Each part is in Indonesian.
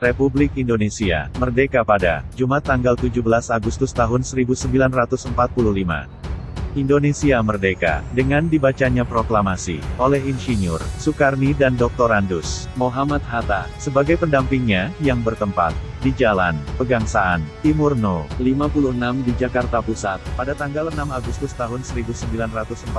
Republik Indonesia, merdeka pada Jumat tanggal 17 Agustus tahun 1945. Indonesia merdeka, dengan dibacanya proklamasi, oleh Insinyur Soekarni dan Dr. Andes Muhammad Hatta, sebagai pendampingnya, yang bertempat di Jalan Pegangsaan, Timur No. 56 di Jakarta Pusat, pada tanggal 6 Agustus tahun 1945,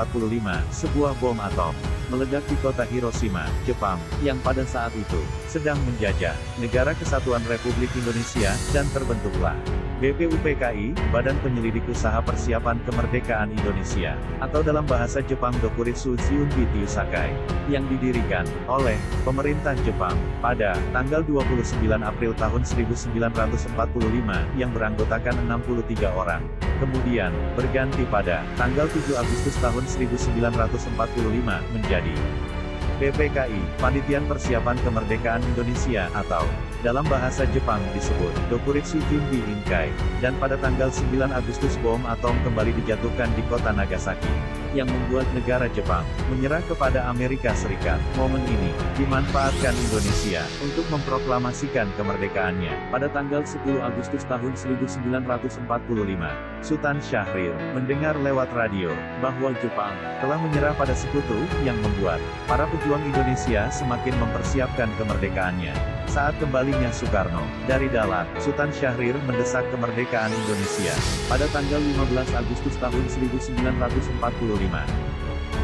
sebuah bom atom meledak di kota Hiroshima, Jepang, yang pada saat itu sedang menjajah Negara Kesatuan Republik Indonesia, dan terbentuklah BPUPKI, Badan Penyelidik Usaha Persiapan Kemerdekaan Indonesia, atau dalam bahasa Jepang Dokuritsu Shiunbitsu Sakai, yang didirikan oleh pemerintah Jepang pada tanggal 29 April tahun 1945, yang beranggotakan 63 orang. Kemudian, berganti pada tanggal 7 Agustus tahun 1945 menjadi BPKI, Panitian Persiapan Kemerdekaan Indonesia, atau dalam bahasa Jepang disebut Dokuritsu Junbi Inkai, dan pada tanggal 9 Agustus bom atom kembali dijatuhkan di kota Nagasaki, yang membuat negara Jepang menyerah kepada Amerika Serikat. Momen ini dimanfaatkan Indonesia untuk memproklamasikan kemerdekaannya. Pada tanggal 10 Agustus tahun 1945, Sultan Syahrir mendengar lewat radio bahwa Jepang telah menyerah pada sekutu, yang membuat para pejuang Indonesia semakin mempersiapkan kemerdekaannya. Saat kembalinya Soekarno dari Dalat, Sultan Syahrir mendesak kemerdekaan Indonesia. Pada tanggal 15 Agustus tahun 1945,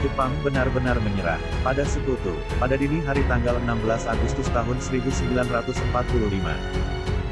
Jepang benar-benar menyerah pada sekutu. Pada dini hari tanggal 16 Agustus tahun 1945,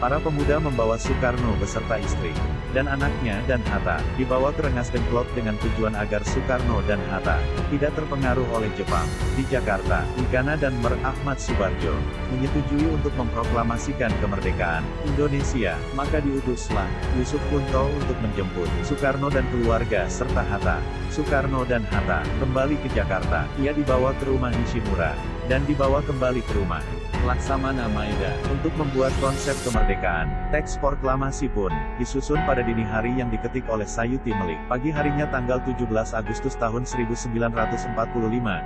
para pemuda membawa Soekarno beserta istri dan anaknya dan Hatta dibawa ke Rengas Dengklok dengan tujuan agar Soekarno dan Hatta tidak terpengaruh oleh Jepang. Di Jakarta, Ikana dan Mer. Ahmad Subarjo menyetujui untuk memproklamasikan kemerdekaan Indonesia, maka diutuslah Yusuf Kunto untuk menjemput Soekarno dan keluarga serta Hatta. Soekarno dan Hatta kembali ke Jakarta. Ia dibawa ke rumah Nishimura dan dibawa kembali ke rumah Laksamana Maeda untuk membuat konsep kemerdekaan. Teks proklamasi pun disusun pada dini hari yang diketik oleh Sayuti Melik. Pagi harinya tanggal 17 Agustus tahun 1945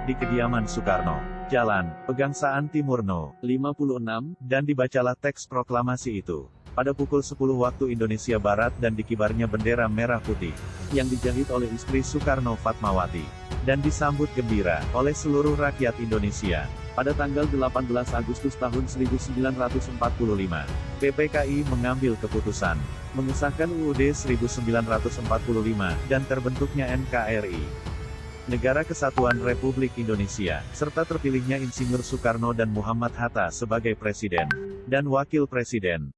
di kediaman Soekarno, Jalan Pegangsaan Timur No. 56, dan dibacalah teks proklamasi itu pada pukul 10 waktu Indonesia Barat, dan dikibarnya bendera merah putih yang dijahit oleh istri Soekarno, Fatmawati, dan disambut gembira oleh seluruh rakyat Indonesia. Pada tanggal 18 Agustus tahun 1945, PPKI mengambil keputusan mengesahkan UUD 1945 dan terbentuknya NKRI, Negara Kesatuan Republik Indonesia, serta terpilihnya Insinyur Soekarno dan Muhammad Hatta sebagai Presiden dan Wakil Presiden.